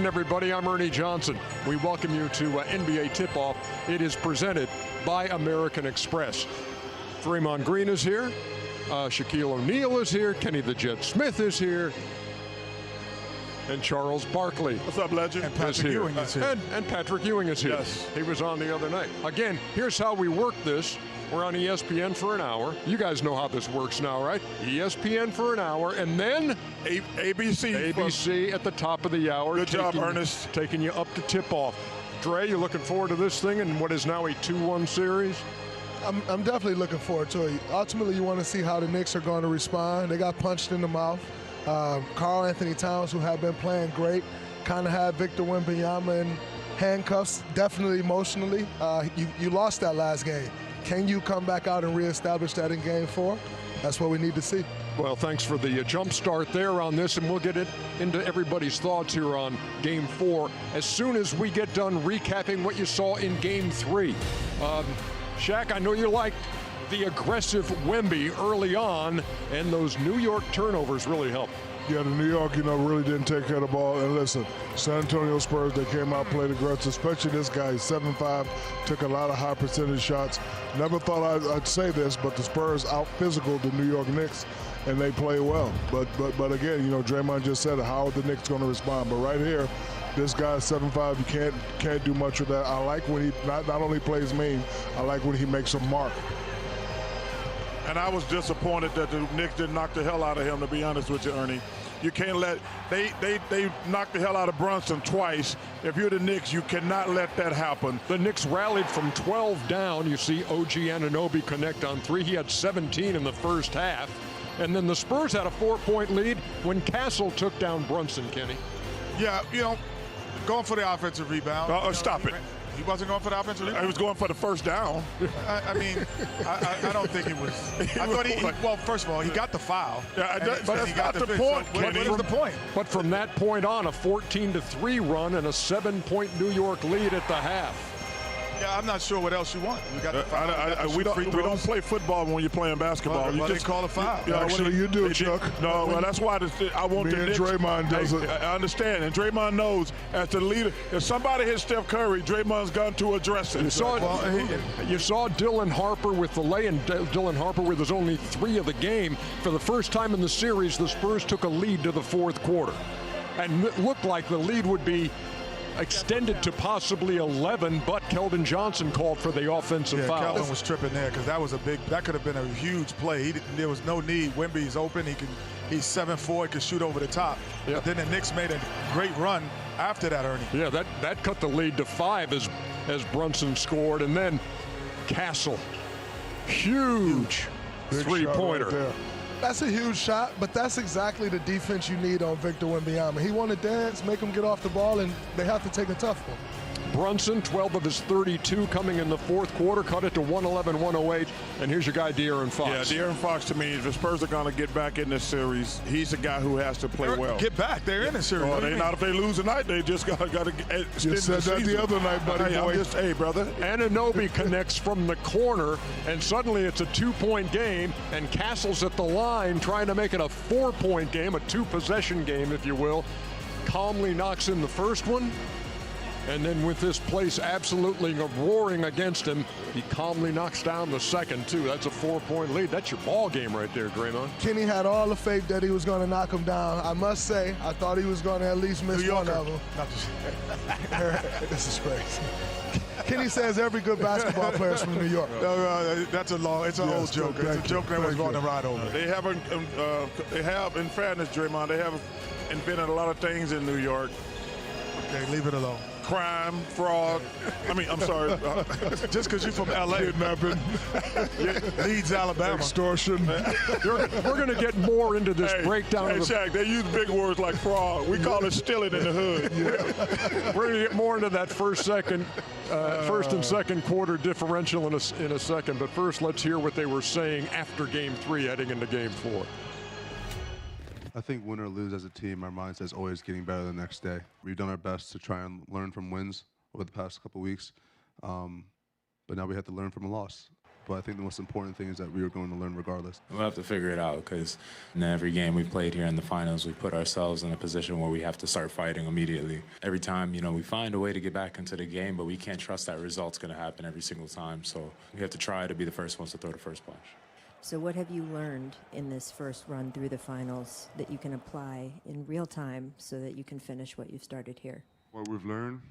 Everybody, I'm Ernie Johnson. We welcome you to NBA Tip-Off. It is presented by American Express. Draymond Green is here. Shaquille O'Neal is here. Kenny the Jet Smith is here. And Charles Barkley. What's up, legend? And Patrick Ewing is here. And Patrick Ewing is here. Yes. He was on the other night. Again, here's how we work this. We're on ESPN for an hour. You guys know how this works now, right? ESPN for an hour, and then ABC. ABC at the top of the hour. Good job, Ernest. Taking you up to tip-off. Dre, you looking forward to this thing in what is now a 2-1 series? I'm definitely looking forward to it. Ultimately, you want to see how the Knicks are going to respond. They got punched in the mouth. Karl Anthony Towns, who had been playing great, kind of had Victor Wembanyama in handcuffs, definitely emotionally. You lost that last game. Can you come back out and reestablish that in Game 4? That's what we need to see. Well, thanks for the jump start there on this, and we'll get into everybody's thoughts here on Game 4 as soon as we get done recapping what you saw in Game 3. Shaq, I know you liked the aggressive Wemby early on, and those New York turnovers really helped. Yeah, the New York, really didn't take care of the ball. And listen, San Antonio Spurs, they came out, played aggressive, especially this guy, 7'5", took a lot of high percentage shots. Never thought I'd say this, but the Spurs out-physical the New York Knicks, and they play well. But again, Draymond just said it, how are the Knicks going to respond? But right here, this guy's 7'5", you can't do much with that. I like when he not only plays mean, I like when he makes a mark. And I was disappointed that the Knicks didn't knock the hell out of him, to be honest with you, Ernie. You can't let – they knocked the hell out of Brunson twice. If you're the Knicks, you cannot let that happen. The Knicks rallied from 12 down. You see OG Anunoby connect on 3. He had 17 in the first half. And then the Spurs had a 4-point lead when Castle took down Brunson, Kenny. Yeah, going for the offensive rebound. Stop it. He wasn't going for the offensive rebound? He was going for the first down. I don't think it was. I thought well, first of all, he got the foul. Yeah, but that's not the point, Kenny. What is the point? But from that point on, a 14-3 run and a 7-point New York lead at the half. Yeah, I'm not sure what else you want. You got the foul. We don't play football when you're playing basketball. You just call a foul. Actually, you do, Chuck. No, well, that's why I want the Knicks. Draymond does it. I understand, and Draymond knows as the leader. If somebody hits Steph Curry, Draymond's got to address it. You saw Dylan Harper with the lay, and Dylan Harper with his only 3 of the game. For the first time in the series, the Spurs took a lead to the fourth quarter, and it looked like the lead would be extended to possibly 11, but Keldon Johnson called for the offensive foul. Keldon was tripping there because that could have been a huge play. There was no need. Wemby's open. He's 7'4". He can shoot over the top. Yep. But then the Knicks made a great run after that, Ernie. Yeah, that cut the lead to 5 as Brunson scored, and then Castle, huge three-pointer. Right. That's a huge shot, but that's exactly the defense you need on Victor Wembanyama. He want to dance, make him get off the ball, and they have to take a tough one. Brunson, 12 of his 32 coming in the fourth quarter, cut it to 111-108. And here's your guy, De'Aaron Fox. Yeah, De'Aaron Fox, to me, if the Spurs are going to get back in this series, he's a guy who has to play well. Get back. They're in the series. Well, not if they lose tonight. They just got to You said that the other night, buddy boy. Hey, brother. Anunoby connects from the corner, and suddenly it's a 2-point game, and Castle's at the line trying to make it a 4-point game, a 2-possession game, if you will. Calmly knocks in the first one. And then with this place absolutely roaring against him, he calmly knocks down the second, too. That's a 4-point lead. That's your ball game right there, Draymond. Kenny had all the faith that he was going to knock him down. I must say, I thought he was going to at least miss one of them. This is crazy. Kenny says every good basketball player is from New York. That's an old joke. It's a joke that was going to ride over. They have, in fairness, Draymond, they have invented a lot of things in New York. Okay, leave it alone. Crime, fraud. I'm sorry. Just because you're from L.A. Kidnapping. Leeds, Alabama. Extortion. We're going to get more into this breakdown. Hey, Shaq, they use big words like fraud. We call it stealing in the hood. Yeah. We're going to get more into that first and second quarter differential in a second. But first, let's hear what they were saying after Game 3 heading into Game 4. I think win or lose as a team, our mindset is always getting better the next day. We've done our best to try and learn from wins over the past couple weeks, but now we have to learn from a loss. but I think the most important thing is that we are going to learn regardless. We'll have to figure it out because in every game we've played here in the finals, we put ourselves in a position where we have to start fighting immediately. Every time, we find a way to get back into the game, but we can't trust that result's going to happen every single time. So we have to try to be the first ones to throw the first punch. So what have you learned in this first run through the finals that you can apply in real time so that you can finish what you've started here? What we've learned?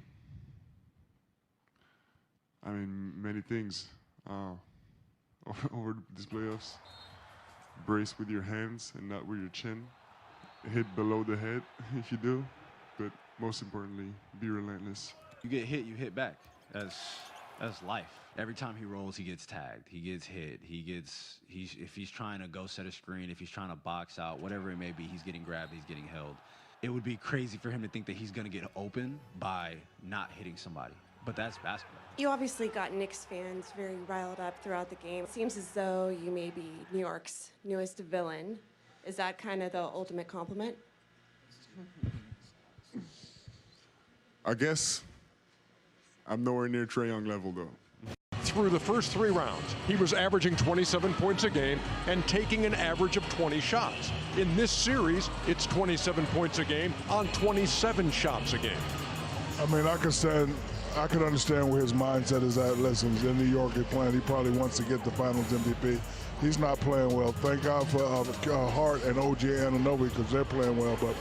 I mean, many things over these playoffs. Brace with your hands and not with your chin. Hit below the head if you do, but most importantly, be relentless. You get hit, you hit back. That's life. Every time he rolls, he gets tagged. He gets hit. If he's trying to go set a screen, if he's trying to box out, whatever it may be, he's getting grabbed, he's getting held. It would be crazy for him to think that he's going to get open by not hitting somebody. But that's basketball. You obviously got Knicks fans very riled up throughout the game. It seems as though you may be New York's newest villain. Is that kind of the ultimate compliment? I guess I'm nowhere near Trae Young level, though. Through the first 3 rounds, he was averaging 27 points a game and taking an average of 20 shots. In this series, it's 27 points a game on 27 shots a game. I mean, I could understand where his mindset is at. Listen, in New York, he's playing. He probably wants to get the Finals MVP. He's not playing well. Thank God for Hart and OG Anunoby because they're playing well, but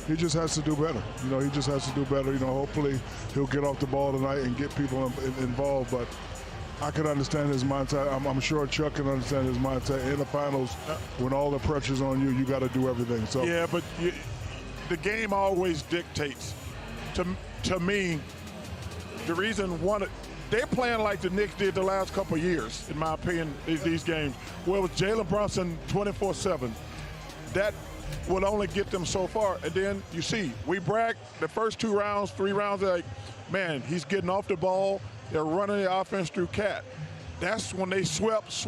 he just has to do better. He just has to do better. Hopefully he'll get off the ball tonight and get people involved, but I can understand his mindset. I'm sure Chuck can understand his mindset. In the finals, when all the pressure's on you, you got to do everything. So yeah, but the game always dictates. To me, the reason they're playing like the Knicks did the last couple of years, in my opinion, these games, where it was Jalen Brunson 24/7. That will only get them so far. And then you see, we brag the first 2 rounds, 3 rounds, they're like, man, he's getting off the ball. They're running the offense through Cat. That's when they swept.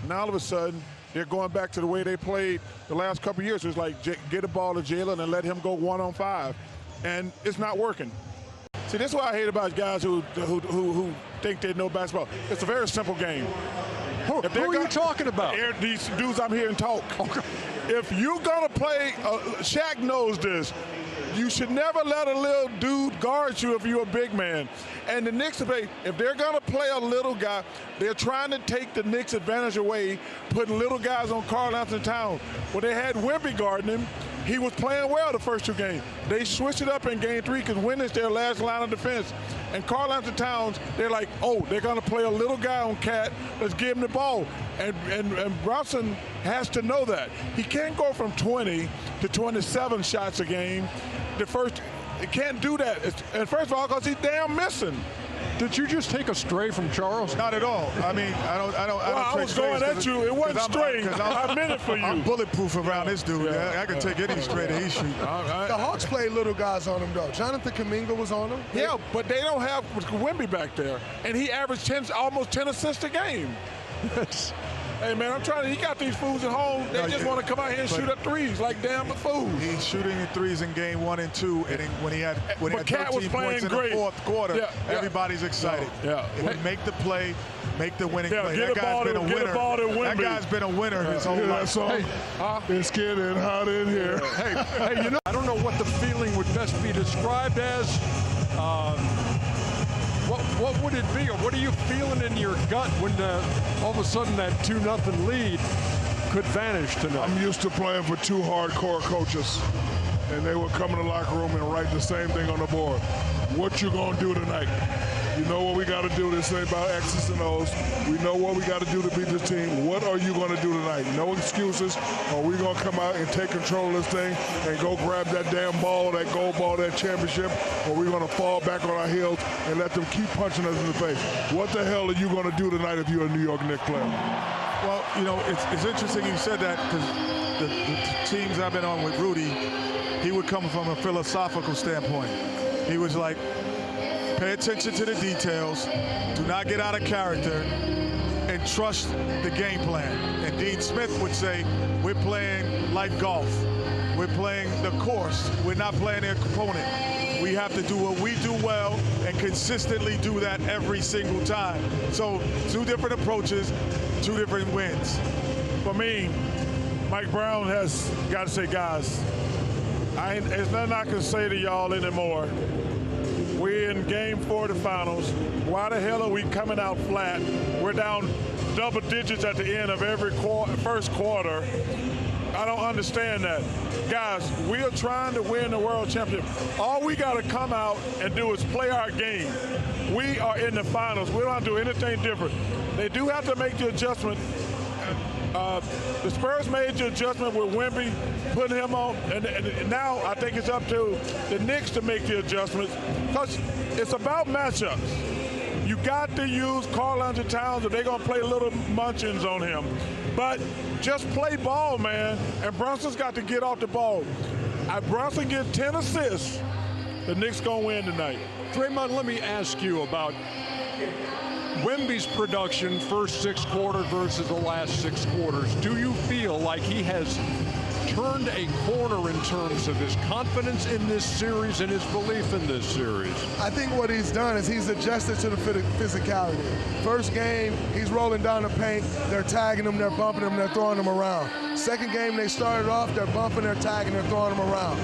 Now all of a sudden, they're going back to the way they played the last couple of years. It's like get the ball to Jalen and let him go 1-on-5. And it's not working. See, this is what I hate about guys who think they know basketball. It's a very simple game. Who are you talking about? These dudes I'm hearing talk. Okay. If you're going to play, Shaq knows this, you should never let a little dude guard you if you're a big man. And the Knicks, if they're going to play a little guy, they're trying to take the Knicks advantage away, putting little guys on Karl-Anthony Towns. When they had Wemby guarding him, he was playing well the first 2 games. They switched it up in game 3 because Wemby is their last line of defense. And Karl-Anthony Towns, they're like, oh, they're going to play a little guy on Cat. Let's give him the ball. And Brunson has to know that. He can't go from 20 to 27 shots a game. He can't do that. And first of all, because he's damn missing. Did you just take a stray from Charles? Not at all. I mean, I don't. I was going at you. It wasn't straight. I meant it for you. I'm bulletproof around this dude. Yeah. I can take any straight that he shoot. The Hawks played little guys on him, though. Jonathan Kuminga was on him. Yeah, but they don't have Wemby back there. And he averaged almost 10 assists a game. Hey, man, I'm trying to. He got these fools at home. They just want to come out here and shoot up threes like damn fools. He's shooting in threes in game 1 and 2, and when he had 13 points in the 4th quarter, everybody's excited. Make the play, make the winning play. That guy's been a winner. That guy's been a winner his whole life. So it's getting hot in here. Hey, I don't know what the feeling would best be described as. What would it be, or what are you feeling in your gut when all of a sudden that 2-0 lead could vanish tonight? I'm used to playing for 2 hardcore coaches, and they would come in the locker room and write the same thing on the board. What you gonna do tonight? You know what we got to do. This ain't about X's and O's. We know what we got to do to beat this team. What are you going to do tonight? No excuses. Are we going to come out and take control of this thing and go grab that damn ball, that gold ball, that championship? Or are we going to fall back on our heels and let them keep punching us in the face? What the hell are you going to do tonight if you're a New York Knicks player? Well, it's interesting you said that because the teams I've been on with Rudy, he would come from a philosophical standpoint. He was like, pay attention to the details, do not get out of character, and trust the game plan. And Dean Smith would say, we're playing like golf. We're playing the course. We're not playing their opponent. We have to do what we do well and consistently do that every single time. So 2 different approaches, 2 different wins. For me, Mike Brown has got to say, guys, there's nothing I can say to y'all anymore. We're in game 4 of the finals. Why the hell are we coming out flat? We're down double digits at the end of every first quarter. I don't understand that. Guys, we are trying to win the world championship. All we got to come out and do is play our game. We are in the finals. We don't have to do anything different. They do have to make the adjustment. The Spurs made the adjustment with Wemby, putting him on, and now I think it's up to the Knicks to make the adjustments, because it's about matchups. You got to use Karl-Anthony Towns, or they're going to play little munchins on him. But just play ball, man, and Brunson's got to get off the ball. Brunson gets 10 assists, the Knicks going to win tonight. Draymond, let me ask you about Wemby's production first 6 quarters versus the last 6 quarters. Do you feel like he has turned a corner in terms of his confidence in this series and his belief in this series? I think what he's done is he's adjusted to the physicality. First game, he's rolling down the paint, they're tagging him, they're bumping him, they're throwing him around. Second game, they started off, they're bumping, they're tagging, they're throwing him around.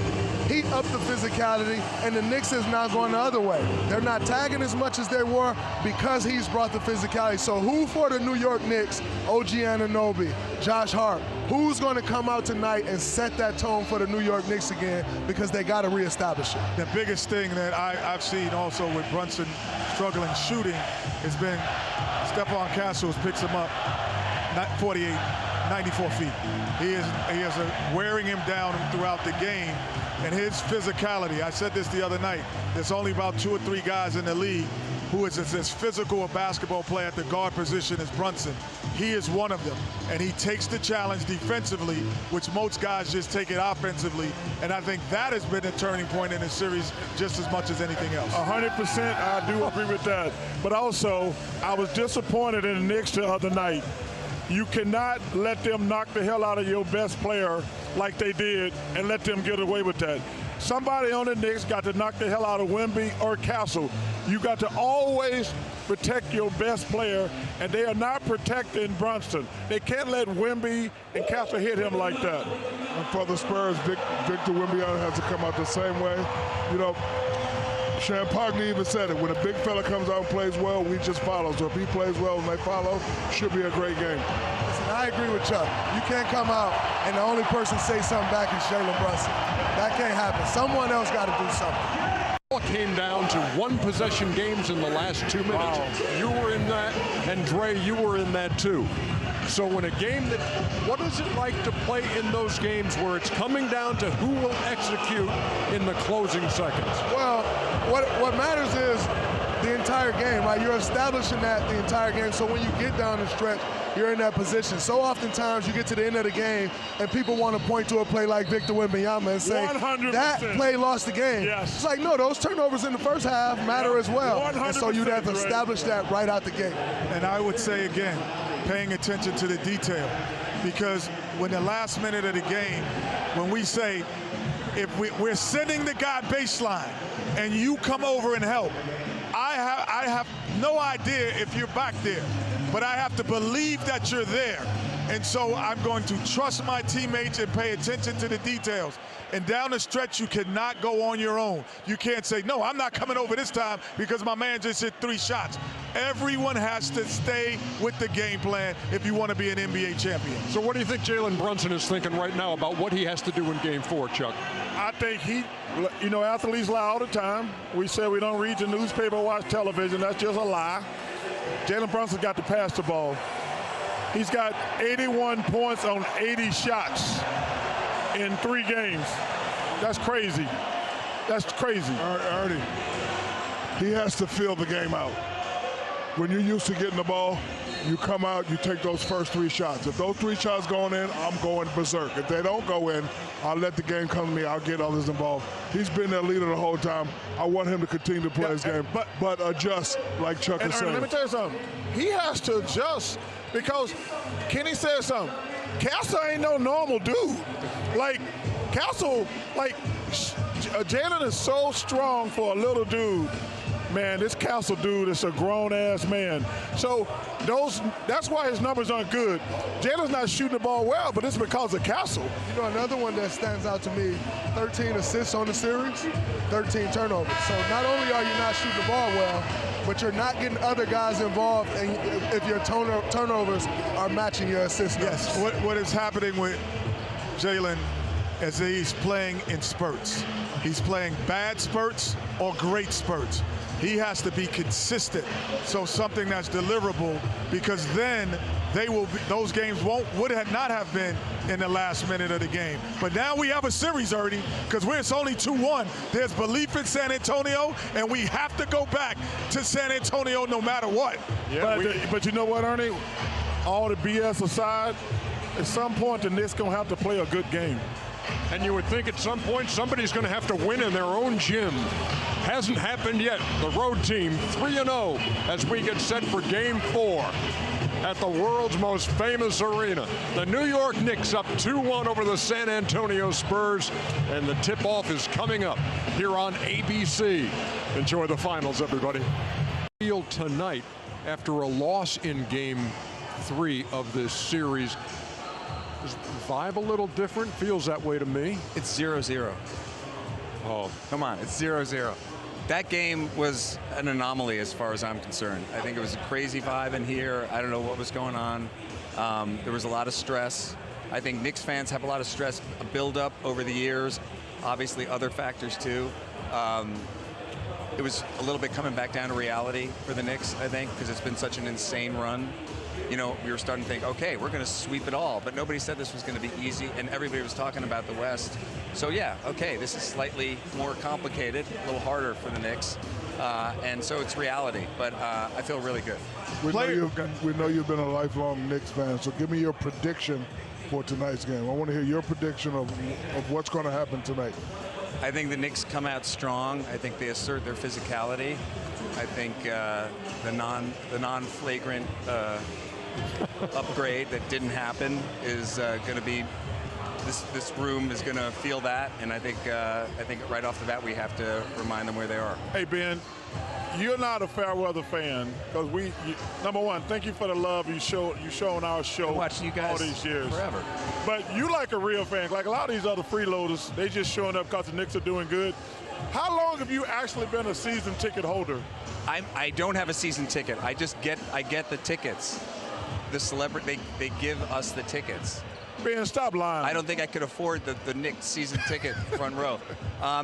He upped the physicality, and the Knicks is now going the other way. They're not tagging as much as they were because he's brought the physicality. So who for the New York Knicks, OG Anunoby, Josh Hart, who's going to come out tonight and set that tone for the New York Knicks again, because they got to reestablish it? The biggest thing that I've seen also with Brunson struggling shooting has been Stephon Castles picks him up 94 feet. He is wearing him down throughout the game. And his physicality, I said this the other night, there's only about 2 or 3 guys in the league who is as physical a basketball player at the guard position as Brunson. He is one of them, and he takes the challenge defensively, which most guys just take it offensively, and I think that has been a turning point in the series just as much as anything else. 100%, I do agree with that. But also, I was disappointed in the Knicks the other night. You cannot let them knock the hell out of your best player like they did and let them get away with that. Somebody on the Knicks got to knock the hell out of Wemby or Castle. You got to always protect your best player, and they are not protecting Brunson. They can't let Wemby and Castle hit him like that. And for the Spurs, Victor Wembanyama has to come out the same way. You know, Charles Barkley even said it. When a big fella comes out and plays well, we just follow. So if he plays well and they follow, should be a great game. Listen, I agree with Chuck. You can't come out and the only person say something back is Jalen Brunson. That can't happen. Someone else got to do something. All came down to 1 possession games in the last 2 minutes. Wow. You were in that, and Dre, you were in that too. So in a game that, what is it like to play in those games where it's coming down to who will execute in the closing seconds? Well, what matters is the entire game, right? You're establishing that the entire game, so when you get down the stretch, you're in that position. So oftentimes you get to the end of the game and people want to point to a play like Victor Wembanyama and say, 100%. That play lost the game. Yes. It's like, no, those turnovers in the first half matter as well. 100%, and so you'd have to establish that right out the gate. And I would say again, paying attention to the detail, because when the last minute of the game, when we say, if we're sending the guy baseline and you come over and help, I have no idea if you're back there, but I have to believe that you're there. And so I'm going to trust my teammates and pay attention to the details. And down the stretch, you cannot go on your own. You can't say, no, I'm not coming over this time because my man just hit 3 shots. Everyone has to stay with the game plan if you want to be an NBA champion. So what do you think Jalen Brunson is thinking right now about what he has to do in Game 4, Chuck? I think athletes lie all the time. We say we don't read the newspaper or watch television. That's just a lie. Jalen Brunson got to pass the ball. He's got 81 points on 80 shots in 3 games. That's crazy. That's crazy. Ernie, he has to feel the game out. When you're used to getting the ball, you come out, you take those first 3 shots. If those 3 shots going in, I'm going berserk. If they don't go in, I'll let the game come to me. I'll get others involved. He's been their leader the whole time. I want him to continue to play his game, but adjust, like Chuck is saying. Let me tell you something. He has to adjust because Kenny said something. Castle ain't no normal dude. Like, Castle, like, Jalen is so strong for a little dude. Man, this Castle dude is a grown-ass man. So that's why his numbers aren't good. Jalen's not shooting the ball well, but it's because of Castle. You know, another one that stands out to me, 13 assists on the series, 13 turnovers. So not only are you not shooting the ball well, but you're not getting other guys involved, and if your turnovers are matching your assists. Yes, what is happening with Jalen is that he's playing in spurts. He's playing bad spurts or great spurts. He has to be consistent, so something that's deliverable, because then those games would not have been in the last minute of the game. But now we have a series, Ernie, because it's only 2-1. There's belief in San Antonio, and we have to go back to San Antonio no matter what. Yeah, but you know what, Ernie? All the BS aside, at some point the Knicks gonna have to play a good game. And you would think at some point somebody's going to have to win in their own gym. Hasn't happened yet. The road team 3-0 as we get set for Game 4 at the world's most famous arena. The New York Knicks up 2-1 over the San Antonio Spurs, and the tip-off is coming up here on ABC. Enjoy the finals, everybody. Field tonight after a loss in Game 3 of this series. Is the vibe a little different? Feels that way to me. It's 0-0. Oh, come on, it's 0-0. That game was an anomaly as far as I'm concerned. I think it was a crazy vibe in here. I don't know what was going on. There was a lot of stress. I think Knicks fans have a lot of stress, a build-up over the years. Obviously, other factors too. It was a little bit coming back down to reality for the Knicks, I think, because it's been such an insane run. You know, we were starting to think, okay, we're going to sweep it all, but nobody said this was going to be easy, and everybody was talking about the West. So yeah, okay, this is slightly more complicated, a little harder for the Knicks, and so it's reality, but I feel really good. We know you've been a lifelong Knicks fan, so give me your prediction for tonight's game. I want to hear your prediction of what's going to happen tonight. I think the Knicks come out strong. I think they assert their physicality. I think the non-flagrant upgrade that didn't happen is going to be, this room is going to feel that, and I think right off the bat we have to remind them where they are. Hey Ben, you're not a fair weather fan, because number one, thank you for the love you shown our show. Been watching you guys all these years forever. But you like a real fan, like a lot of these other freeloaders, they just showing up because the Knicks are doing good. How long have you actually been a season ticket holder? I don't have a season ticket. I get the tickets. The celebrity, they give us the tickets. Ben, stop lying. I don't think I could afford the Knicks season ticket front row.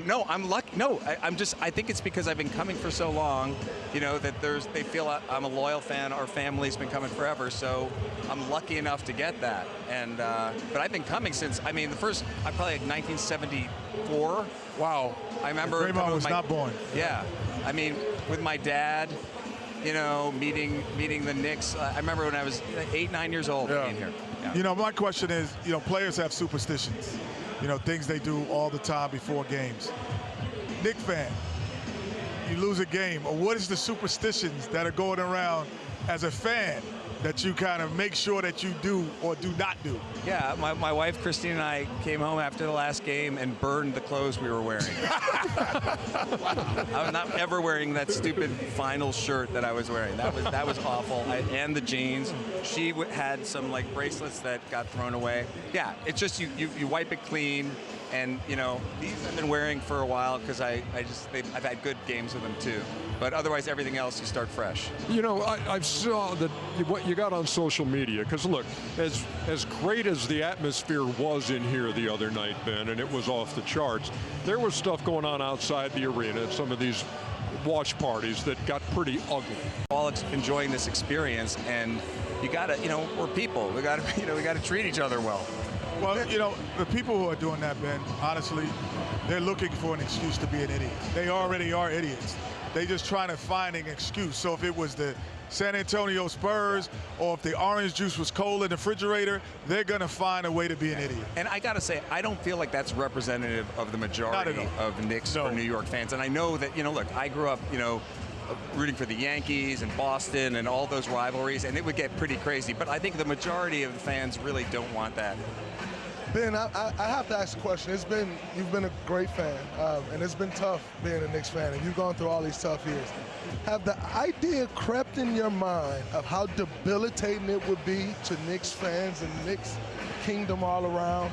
No, I'm lucky. No, I think it's because I've been coming for so long, you know, that they feel I'm a loyal fan. Our family's been coming forever, so I'm lucky enough to get that. And but I've been coming since, I mean, I probably like 1974. Wow. I remember. Draymond was not born. Yeah, I mean, with my dad. You know, meeting the Knicks. I remember when I was 8, 9 years old being here. Yeah. You know, my question is, you know, players have superstitions. You know, things they do all the time before games. Knick fan, you lose a game, or what is the superstitions that are going around as a fan that you kind of make sure that you do or do not do? Yeah, my wife Christine and I came home after the last game and burned the clothes we were wearing. I'm not ever wearing that stupid final shirt that I was wearing. That was awful. And the jeans. She had some like bracelets that got thrown away. Yeah, it's just you wipe it clean. And you know, these I've been wearing for a while because I've had good games with them too. But otherwise, everything else you start fresh. You know, I saw what you got on social media, because look, as great as the atmosphere was in here the other night, Ben, and it was off the charts, there was stuff going on outside the arena at some of these watch parties that got pretty ugly. All enjoying this experience, and you gotta, you know, we're people. We gotta treat each other well. Well, you know, the people who are doing that, Ben, honestly, they're looking for an excuse to be an idiot. They already are idiots. They're just trying to find an excuse. So if it was the San Antonio Spurs, or if the orange juice was cold in the refrigerator, they're going to find a way to be an idiot. And I got to say, I don't feel like that's representative of the majority of Knicks or New York fans. And I know that, you know, look, I grew up, you know, rooting for the Yankees and Boston and all those rivalries, and it would get pretty crazy. But I think the majority of the fans really don't want that. Ben, I have to ask a question. You've been a great fan, and it's been tough being a Knicks fan, and you've gone through all these tough years. Have the idea crept in your mind of how debilitating it would be to Knicks fans and Knicks kingdom all around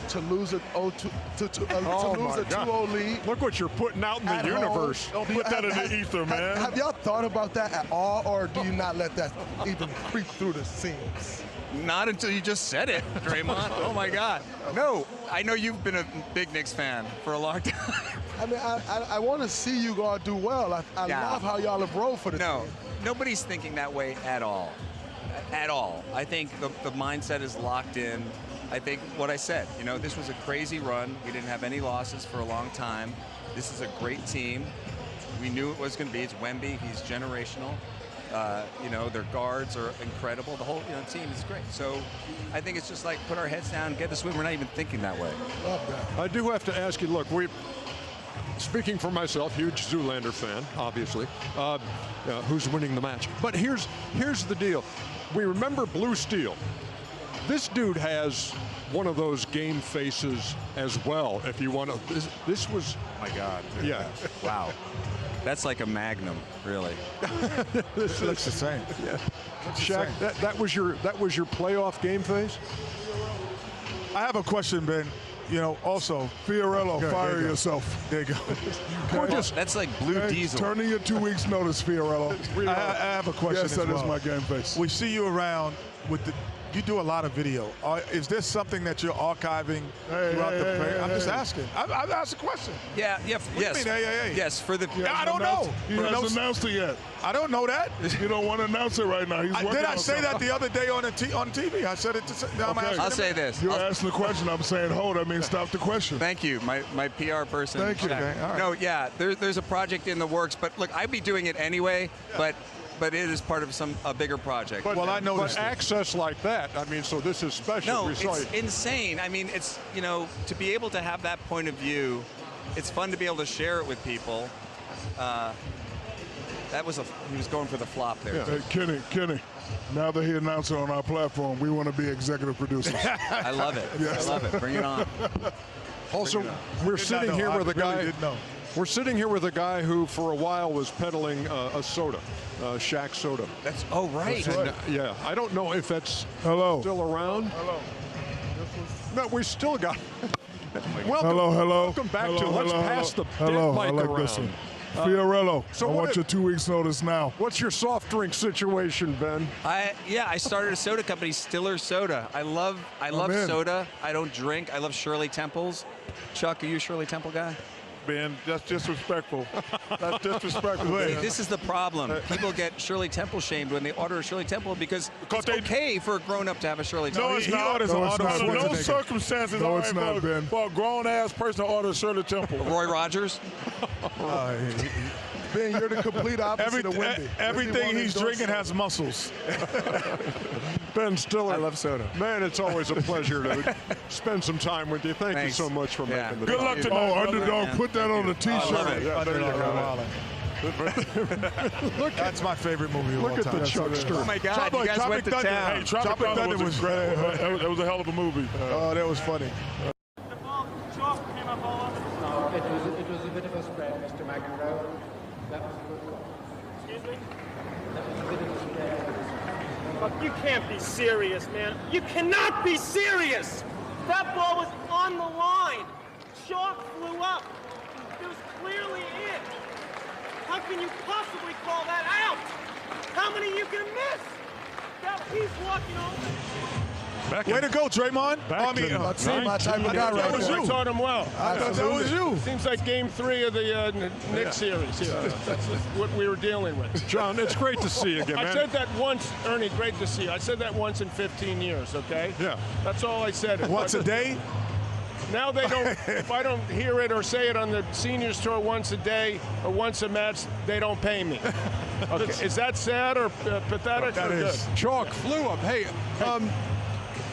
to lose a 2-0 lead? Look what you're putting out in the universe. Don't put that in the ether, man. Have y'all thought about that at all, or do you not let that even creep through the seams? Not until you just said it, Draymond. Oh my God. No, I know you've been a big Knicks fan for a long time. I mean, I want to see you all do well. I love how y'all have rolled for the team. Nobody's thinking that way at all. At all. I think the mindset is locked in. I think what I said, this was a crazy run. We didn't have any losses for a long time. This is a great team. We knew it was going to be. It's Wemby. He's generational. Their guards are incredible. The whole team is great. So I think it's just like put our heads down, get this win. We're not even thinking that way. Love that. I do have to ask you, look, speaking for myself, huge Zoolander fan, obviously, who's winning the match. But here's the deal. We remember Blue Steel. This dude has one of those game faces as well, if you want to. This was... Oh, my God. Yeah. Wow. That's like a magnum, really. This looks the same. Yeah. Shaq, that was your playoff game face? I have a question, Ben. Also, Fiorello, fire yourself. There you go. That's like Blue Diesel. Turn in your 2 weeks notice, Fiorello. I have a question. Yes, that is my game face. We see you around with you do a lot of video. Is this something that you're archiving throughout the play? I'm just asking. I've asked a question. Yeah. What do you mean, hey? Yes, for the... I don't know. He hasn't announced it yet. I don't know that. You don't want to announce it right now. He's working Did I on say something. that the other day on TV? I said it to... Okay. I'll say this. You're asking the question. I'm saying hold. I mean, stop the question. Thank you, my PR person. Thank you. Okay, all right. No, yeah, there's a project in the works, but look, I'd be doing it anyway, but it is part of a bigger project. But, well, I know. But access like that, I mean, so this is special. No, it's insane. I mean, it's, to be able to have that point of view, it's fun to be able to share it with people. He was going for the flop there. Yeah. Hey, Kenny, now that he announced it on our platform, we want to be executive producers. I love it. Yes. I love it. Bring it on. Also, we're sitting here with a guy. We're sitting here with a guy who, for a while, was peddling a soda, Shaq soda. Right. And, yeah, I don't know if that's still around. Hello. No, we still got. Hello. Welcome back to. Let's pass the mic around. This one. Fiorello, so I want your 2 weeks notice now. What's your soft drink situation, Ben? I started a soda company, Stiller Soda. I love soda. I don't drink. I love Shirley Temples. Chuck, are you a Shirley Temple guy? Ben, that's disrespectful. That's disrespectful. See, this is the problem. People get Shirley Temple shamed when they order a Shirley Temple because it's okay for a grown-up to have a Shirley Temple. No, it's not. Under no circumstances. No, it's not, Ben. For a grown-ass person to order a Shirley Temple. Roy Rogers? Ben, you're the complete opposite of Wemby. Everything he's drinking has muscles. Ben Stiller. I love soda. Man, it's always a pleasure to spend some time with you. Thank you so much for making the Good time. luck tonight. Underdog, put that on the T-shirt. That's my favorite movie of all Look time. at the Chuckster. Oh my God, you guys went to town. Hey, Tropic Thunder was great. That was a hell of a movie. Oh, that was funny. The ball, chalk came up all over the No, it was a bit of a spread, Mr. McEnroe. That was a good call. Excuse me? That was a bit of a spread. Look, you can't be serious, man. You cannot be serious! That ball was on the line. Chalk flew up. It was clearly in. How can you possibly call that out? How many you can miss? He's walking over. Way to go, Draymond. My type of guy right that was there. you. Taught him well. I thought that was you. Seems like game 3 of the Knicks series here. That's what we were dealing with. John, it's great to see you again, man. I said that once, Ernie, great to see you. I said that once in 15 years, okay? Yeah. That's all I said. Once a day? Now they don't, if I don't hear it or say it on the seniors tour once a day or once a match, they don't pay me. Okay. Is that sad or pathetic or good? Chalk flew up. Hey,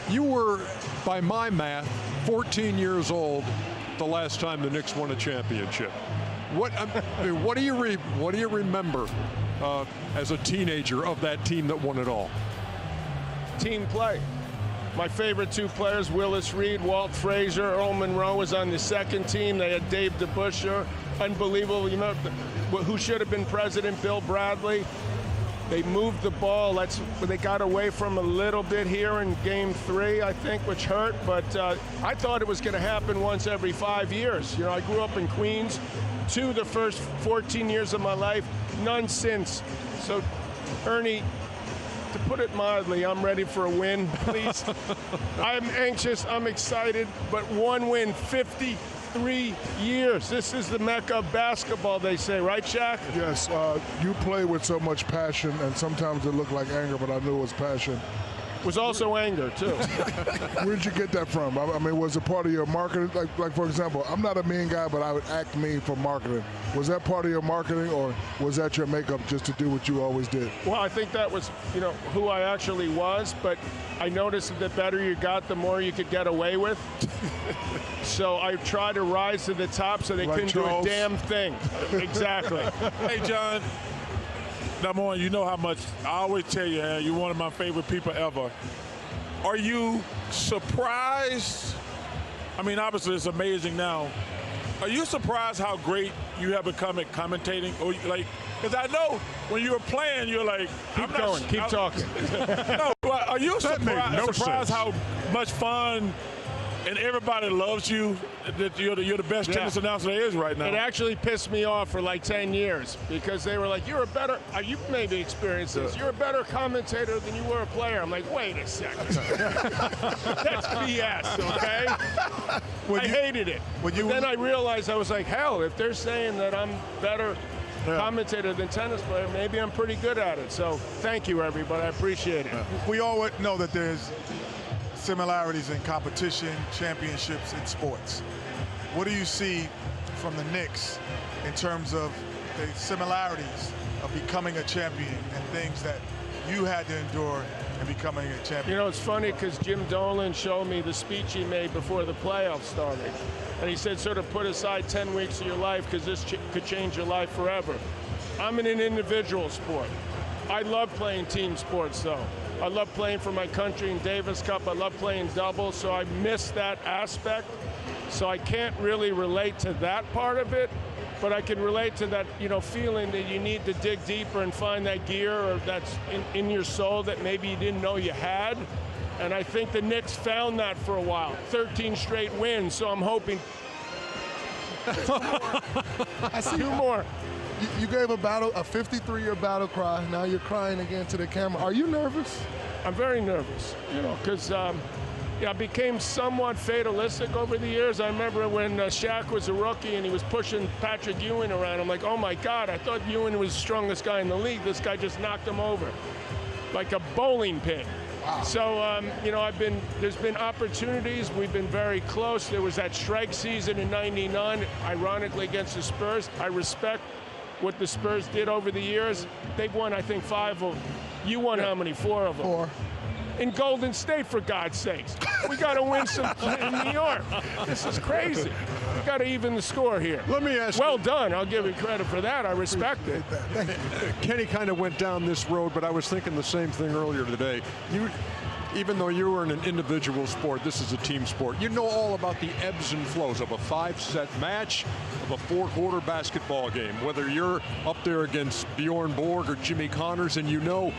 you were, by my math, 14 years old the last time the Knicks won a championship. What do you remember as a teenager of that team that won it all? Team play. My favorite two players, Willis Reed, Walt Frazier, Earl Monroe was on the second team. They had Dave DeBusschere, unbelievable. You know, who should have been president, Bill Bradley. They moved the ball. They got away from a little bit here in Game 3, I think, which hurt. But I thought it was going to happen once every 5 years. You know, I grew up in Queens. 2 the first 14 years of my life, none since. So, Ernie, to put it mildly, I'm ready for a win, please. I'm anxious, I'm excited, but one win, 53 years. This is the mecca of basketball, they say, right, Shaq? Yes, you play with so much passion, and sometimes it looked like anger, but I knew it was passion. It was also anger, too. Where did you get that from? I mean, was it part of your marketing? Like, for example, I'm not a mean guy, but I would act mean for marketing. Was that part of your marketing, or was that your makeup just to do what you always did? Well, I think that was, you know, who I actually was, but I noticed that the better you got, the more you could get away with. So I tried to rise to the top so they like couldn't Charles. do a damn thing. Exactly. Hey, John. Number one, you know how much I always tell you, you're one of my favorite people ever. Are you surprised? I mean, obviously it's amazing now. Are you surprised how great you have become at commentating? Or like, because I know when you were playing, you're like, keep going, keep talking. No, but are you surprised sense. how much fun and everybody loves you? That you're the best tennis announcer there is right now. It actually pissed me off for like 10 years because they were like, you maybe experienced this. You're a better commentator than you were a player. I'm like, wait a second. That's BS, okay? I hated it. Then I realized, I was like, hell, if they're saying that I'm better commentator than tennis player, maybe I'm pretty good at it. So thank you, everybody. I appreciate it. We all know that there's similarities in competition, championships in sports. What do you see from the Knicks in terms of the similarities of becoming a champion and things that you had to endure in becoming a champion? You know, it's funny because Jim Dolan showed me the speech he made before the playoffs started. And he said, sort of put aside 10 weeks of your life because this could change your life forever. I'm in an individual sport. I love playing team sports, though. I love playing for my country in Davis Cup. I love playing doubles, so I miss that aspect. So I can't really relate to that part of it, but I can relate to that, you know, feeling that you need to dig deeper and find that gear or that's in your soul that maybe you didn't know you had. And I think the Knicks found that for a while. 13 straight wins, so I'm hoping I see 2 more. You gave a 53-year battle cry. Now you're crying again to the camera. Are you nervous? I'm very nervous, you know, because I became somewhat fatalistic over the years. I remember when Shaq was a rookie and he was pushing Patrick Ewing around. I'm like, oh my God, I thought Ewing was the strongest guy in the league. This guy just knocked him over like a bowling pin. Wow. So, you know, there's been opportunities. We've been very close. There was that strike season in '99, ironically against the Spurs. I respect what the Spurs did over the years. They've won, I think, 5 of them. You won how many? 4 of them. 4. In Golden State, for God's sakes. We got to win some in New York. This is crazy. We got to even the score here. Let me ask Well done. I'll give you credit for that. I respect it. Kenny kind of went down this road, but I was thinking the same thing earlier today. Even though you were in an individual sport, this is a team sport. You know all about the ebbs and flows of a 5-set match, of a 4-quarter basketball game, whether you're up there against Bjorn Borg or Jimmy Connors, and you know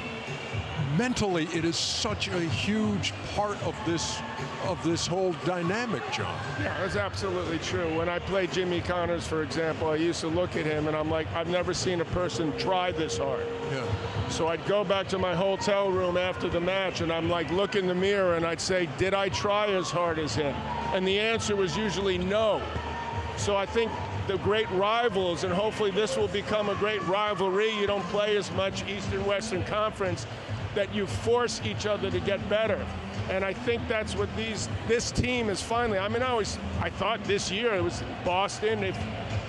mentally it is such a huge part of this whole dynamic, John. Yeah, that's absolutely true. When I played Jimmy Connors, for example, I used to look at him and I'm like, I've never seen a person try this hard. Yeah. So I'd go back to my hotel room after the match and I'm like, look in the mirror and I'd say, did I try as hard as him? And the answer was usually no. So I think the great rivals, and hopefully this will become a great rivalry, you don't play as much Eastern-Western Conference, that you force each other to get better. And I think that's what this team is finally. I mean, I thought this year it was Boston, if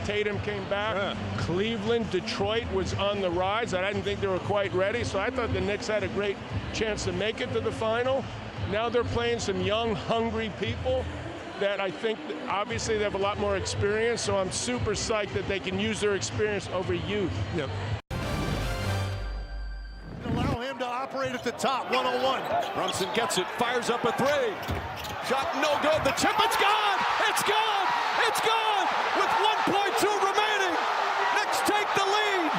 Tatum came back. Yeah. Cleveland, Detroit was on the rise. I didn't think they were quite ready, so I thought the Knicks had a great chance to make it to the final. Now they're playing some young, hungry people that I think, obviously, they have a lot more experience, so I'm super psyched that they can use their experience over youth. Yep. Allow him to operate at the top, 101. Brunson gets it, fires up a three. Shot no good, the tip, it's gone! It's gone! It's gone! With 1.2 remaining, Knicks take the lead.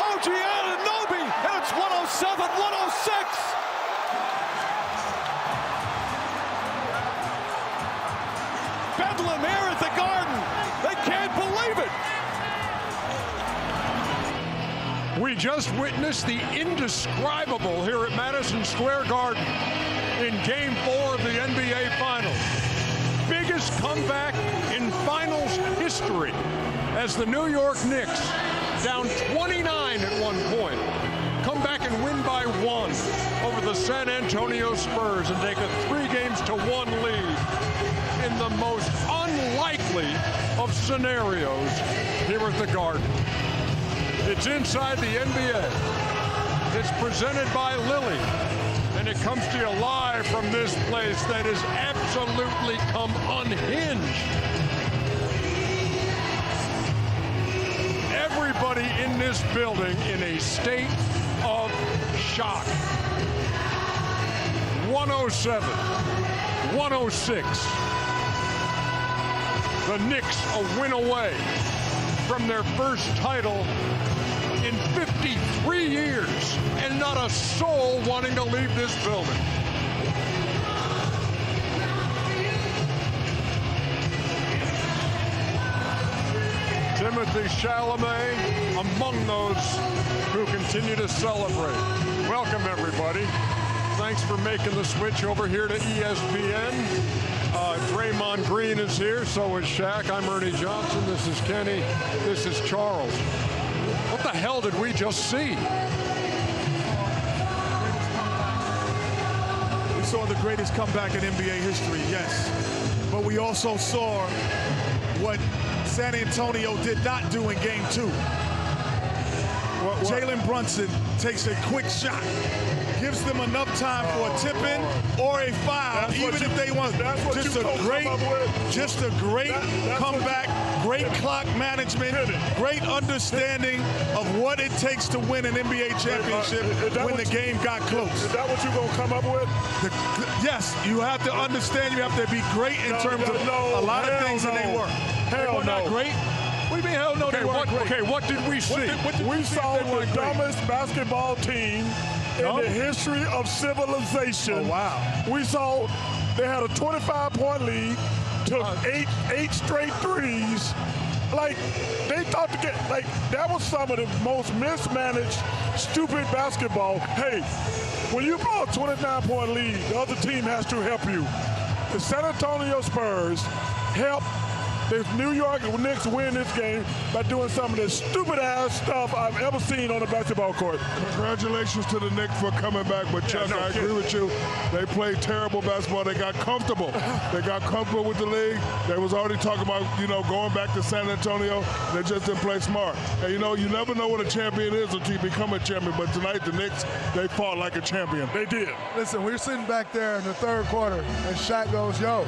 OG Anunoby, and it's 107-106. Bedlam here at the Garden. They can't believe it. We just witnessed the indescribable here at Madison Square Garden in Game 4 of the NBA Finals. Biggest comeback in Finals history as the New York Knicks, down 29 at one point, come back and win by 1 over the San Antonio Spurs and take a 3-1 lead in the most unlikely of scenarios here at the Garden. It's inside the NBA. It's presented by Lilly, and it comes to you live from this place that has absolutely come unhinged. Everybody in this building in a state of shock. 107-106. The Knicks a win away from their first title in 53 years, and not a soul wanting to leave this building. Timothy Chalamet among those who continue to celebrate. Welcome, everybody. Thanks for making the switch over here to ESPN. Draymond Green is here, so is Shaq. I'm Ernie Johnson. This is Kenny. This is Charles. What the hell did we just see? We saw the greatest comeback in NBA history, yes. But we also saw what San Antonio did not do in Game 2. Jalen Brunson takes a quick shot, gives them enough time for a tip-in or a foul, even if they want. Just a great comeback, great clock management, great understanding of what it takes to win an NBA championship when the game got close. Is that what you're going to come up with? Yes, you have to understand. You have to be great in terms of a lot of things, and they work. Hell no. Not great. What do you mean, hell no, they weren't great? Okay, what did we see? We saw the dumbest basketball team in the history of civilization. Oh, wow. We saw they had a 25-point lead, took eight straight threes. Like, they thought to get, like, that was some of the most mismanaged, stupid basketball. Hey, when you blow a 29-point lead, the other team has to help you. The San Antonio Spurs helped the New York Knicks win this game by doing some of the stupid-ass stuff I've ever seen on a basketball court. Congratulations to the Knicks for coming back, but Chuck, I agree with you. They played terrible basketball. They got comfortable. They got comfortable with the league. They was already talking about, going back to San Antonio. They just didn't play smart. And, you never know what a champion is until you become a champion. But tonight, the Knicks, they fought like a champion. They did. Listen, we're sitting back there in the third quarter, and Shaq goes, yo,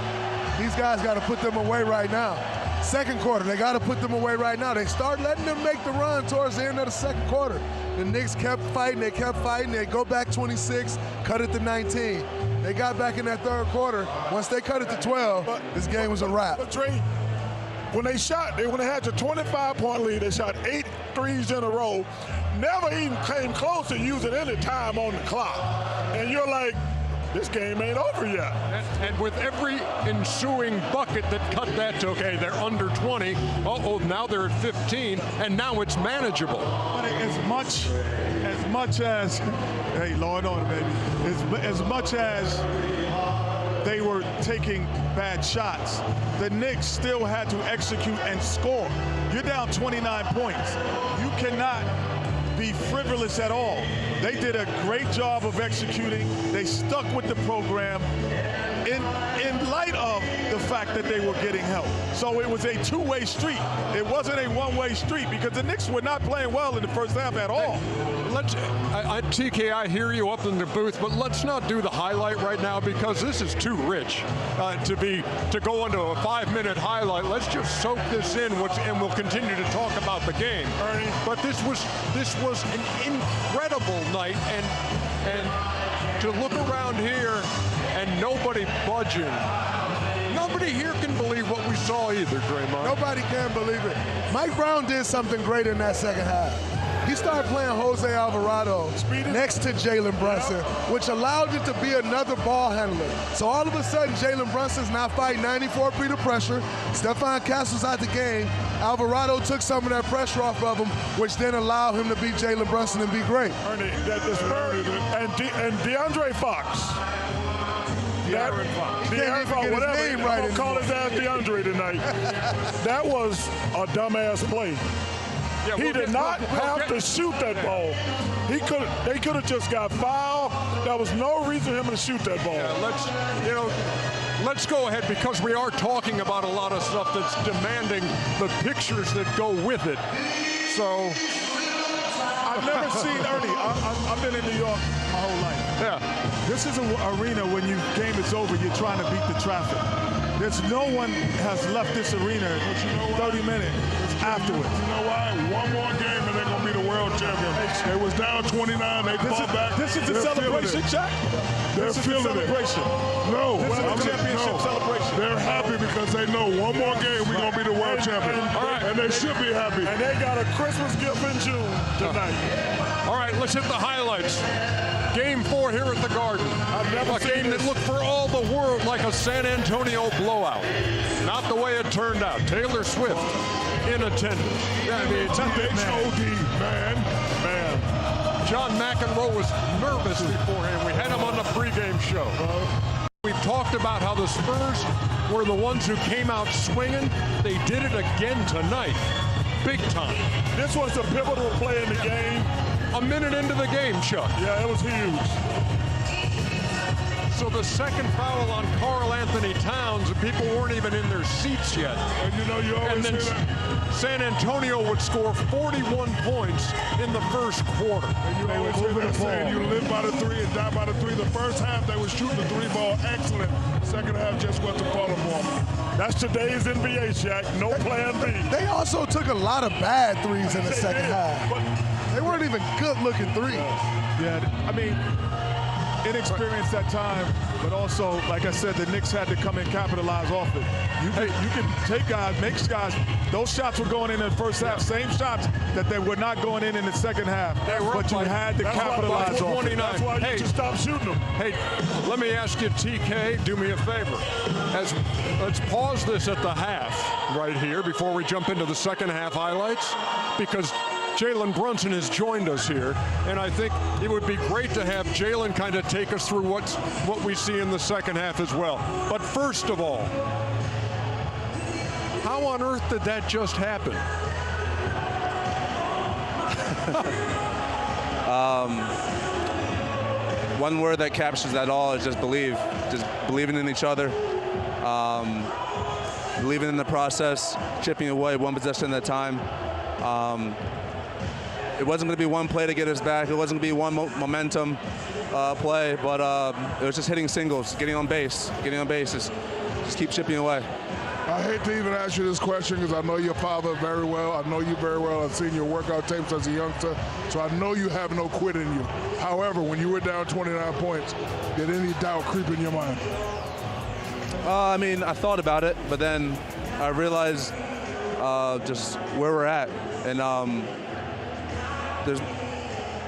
these guys got to put them away right now. Second quarter, they got to put them away right now. They start letting them make the run towards the end of the second quarter. The Knicks kept fighting. They kept fighting. They go back 26, cut it to 19. They got back in that third quarter. Once they cut it to 12, this game was a wrap. But Dre, when they had your 25-point lead, they shot 8 threes in a row. Never even came close to using any time on the clock. And you're like, this game ain't over yet. And with every ensuing bucket that cut that to, okay, they're under 20. Now they're at 15, and now it's manageable. But as much as, hey, law and order, baby, as much as they were taking bad shots, the Knicks still had to execute and score. You're down 29 points. You cannot be frivolous at all. They did a great job of executing. They stuck with the program. in light of the fact that they were getting help. So it was a two-way street. It wasn't a one-way street because the Knicks were not playing well in the first half at all. TK, I hear you up in the booth, but let's not do the highlight right now because this is too rich to go into a 5-minute highlight. Let's just soak this in, and we'll continue to talk about the game. Ernie. But this was an incredible night, and to look around here and nobody budging. Nobody here can believe what we saw either, Draymond. Nobody can believe it. Mike Brown did something great in that second half. He started playing Jose Alvarado next to Jalen Brunson, which allowed it to be another ball handler. So all of a sudden, Jalen Brunson's now fighting 94 feet of pressure. Stephon Castle's out the game. Alvarado took some of that pressure off of him, which then allowed him to beat Jalen Brunson and be great. Ernie, the Spurs and DeAndre Fox. DeAndre Fox, whatever. His name right. I'm gonna call his ass DeAndre tonight. That was a dumbass play. Yeah, he did not have to shoot that ball. They could have just got fouled. There was no reason for him to shoot that ball. Yeah, let's go ahead because we are talking about a lot of stuff that's demanding the pictures that go with it. So I've never seen Ernie. I've been in New York my whole life. Yeah. This is an arena when game is over, you're trying to beat the traffic. There's no one has left this arena 30 minutes afterwards. You know why? One more game and they're going to be the world champion. They was down 29. They fought back. This is the celebration, Jack. They're feeling celebration. It. No. This is the championship celebration. They're happy because they know one more game we're going to be the world champion. And they should be happy. And they got a Christmas gift in June tonight. All right, let's hit the highlights. Game 4 here at the Garden. A game that looked for all the world like a San Antonio blowout. Not the way it turned out. Taylor Swift in attendance. Man. John McEnroe was nervous beforehand. We had him on the pregame show. We've talked about how the Spurs were the ones who came out swinging. They did it again tonight. Big time. This was a pivotal play in the game. A minute into the game, Chuck. Yeah, it was huge. So the second foul on Karl Anthony Towns, and people weren't even in their seats yet. And you know, you always and then San Antonio would score 41 points in the first quarter. And you always hear that saying, you live by the 3 and die by the 3. The first half, they was shooting the 3 ball excellent. Second half just wasn't falling for them. That's today's NBA, Shaq. No plan B. They also took a lot of bad threes in the second half. They weren't even good-looking threes. Yeah, I mean, inexperienced at time, but also, like I said, the Knicks had to come and capitalize off it. You can take guys, make guys. Those shots were going in the first half, same shots that they were not going in the second half. But you had to capitalize off it. That's why you just stop shooting them. Hey, let me ask you, TK, do me a favor. Let's pause this at the half right here before we jump into the second half highlights, because Jalen Brunson has joined us here, and I think it would be great to have Jalen kind of take us through what we see in the second half as well. But first of all, how on earth did that just happen? One word that captures that all is just believe. Just believing in each other, believing in the process, chipping away one possession at a time. It wasn't going to be one play to get us back. It wasn't going to be one momentum play, but it was just hitting singles, getting on base, just keep chipping away. I hate to even ask you this question because I know your father very well. I know you very well. I've seen your workout tapes as a youngster, so I know you have no quit in you. However, when you were down 29 points, did any doubt creep in your mind? I mean, I thought about it, but then I realized just where we're at, and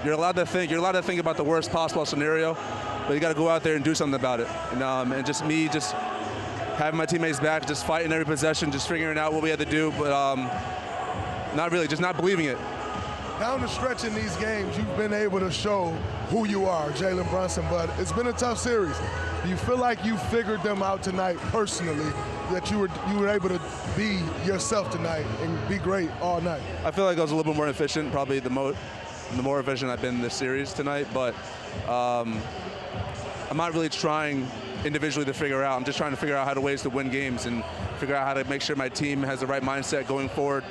you're allowed to think. You're allowed to think about the worst possible scenario, but you got to go out there and do something about it. And just having my teammates back, just fighting every possession, just figuring out what we had to do, but not really, just not believing it. Down the stretch in these games, you've been able to show who you are, Jalen Brunson, but it's been a tough series. Do you feel like you figured them out tonight personally, that you were able to be yourself tonight and be great all night? I feel like I was a little bit more efficient, probably the more efficient I've been in this series tonight, but I'm not really trying individually to figure out. I'm just trying to figure out how to ways to win games and figure out how to make sure my team has the right mindset going forward.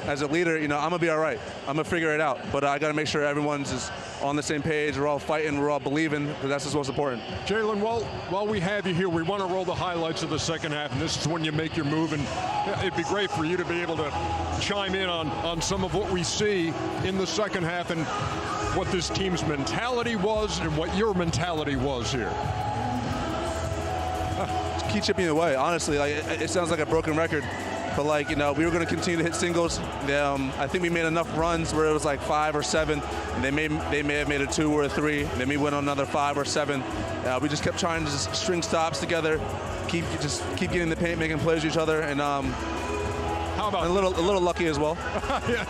As a leader, I'm gonna be all right. I'm gonna figure it out, but I gotta make sure everyone's just on the same page. We're all fighting, we're all believing, because that's what's most important. Jalen, while we have you here, we want to roll the highlights of the second half, and this is when you make your move, and it'd be great for you to be able to chime in on some of what we see in the second half and what this team's mentality was and what your mentality was here. Keep chipping away. Honestly, it sounds like a broken record. But we were going to continue to hit singles. I think we made enough runs where it was like 5 or 7. And they may have made a 2 or a 3. And then we went on another 5 or 7. We just kept trying to just string stops together, keep getting the paint, making plays with each other, and how about a little lucky as well. Yes.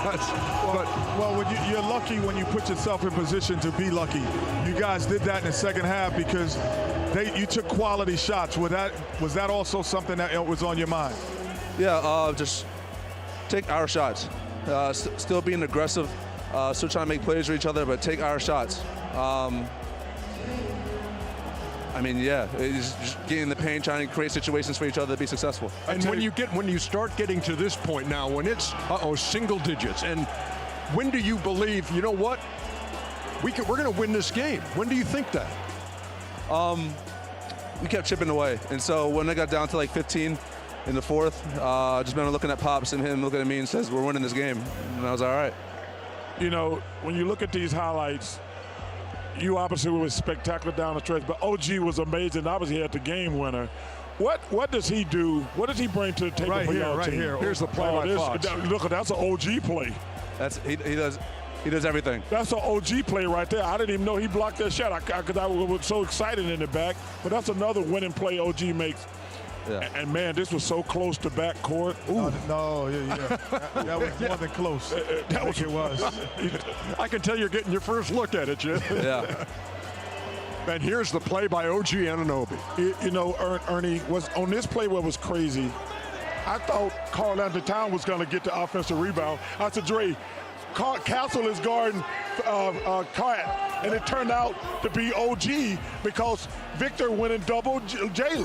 Well, you're lucky when you put yourself in position to be lucky. You guys did that in the second half because you took quality shots. Was that also something that was on your mind? Yeah, just take our shots. Still being aggressive, still trying to make plays for each other, but take our shots. It's just getting in the paint, trying to create situations for each other to be successful. And when you start getting to this point now, when it's single digits, and when do you believe, you know what, we're going to win this game? When do you think that? We kept chipping away, and so when it got down to like 15 in the fourth, I just remember looking at Pops and him looking at me and says, "We're winning this game," and I was all right. When you look at these highlights, you obviously were spectacular down the stretch, but OG was amazing. Obviously, he had the game winner. What does he do? What does he bring to the table for your team? Here. Here's the play by Fox. Look, that's an OG play. He does everything. That's an OG play right there. I didn't even know he blocked that shot because I was so excited in the back. But that's another winning play OG makes. Yeah. And man, this was so close to backcourt. Ooh. That was more than close. That was it was. I can tell you're getting your first look at it, Jim. Yeah. And here's the play by OG Anunoby. Ernie, was on this play what was crazy. I thought Karl Anthony Towns was going to get the offensive rebound. I said, Dre, Castle is guarding Cat, and it turned out to be OG because Victor went and doubled Jalen.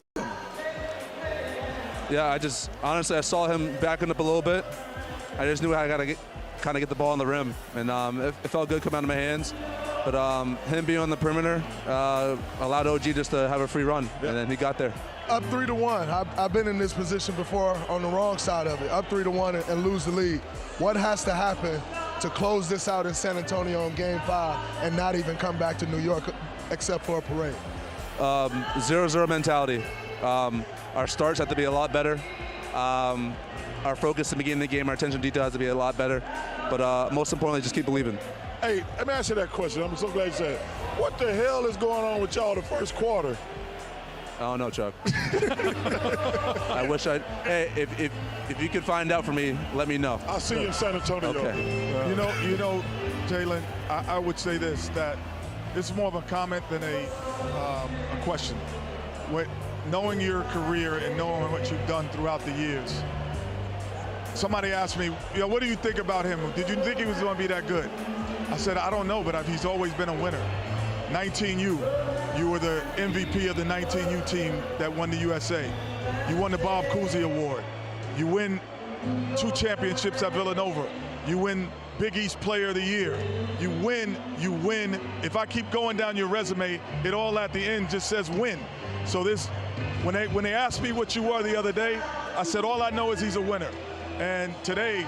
Yeah, honestly, I saw him backing up a little bit. I just knew I got to kind of get the ball on the rim, and it felt good coming out of my hands. But him being on the perimeter allowed OG just to have a free run, and then he got there. Up 3-1. I've been in this position before on the wrong side of it. Up 3-1 and lose the lead. What has to happen to close this out in San Antonio in Game 5 and not even come back to New York except for a parade? 0-0 mentality. Our starts have to be a lot better. Our focus in the beginning of the game, our attention to detail has to be a lot better. But most importantly, just keep believing. Hey, let me ask you that question. I'm so glad you said it. What the hell is going on with y'all the first quarter? I don't know, Chuck. I wish Hey, if you could find out for me, let me know. I'll see you in San Antonio. Okay. You know, Jalen, I would say this, that this is more of a comment than a question. Knowing your career and knowing what you've done throughout the years, somebody asked me, what do you think about him? Did you think he was going to be that good? I said, I don't know, but he's always been a winner. 19U, you were the MVP of the 19U team that won the USA. You won the Bob Cousy Award. You win 2 championships at Villanova. You win Big East Player of the Year. You win. If I keep going down your resume, it all at the end just says win. So when they asked me what you were the other day, I said, all I know is he's a winner. And today,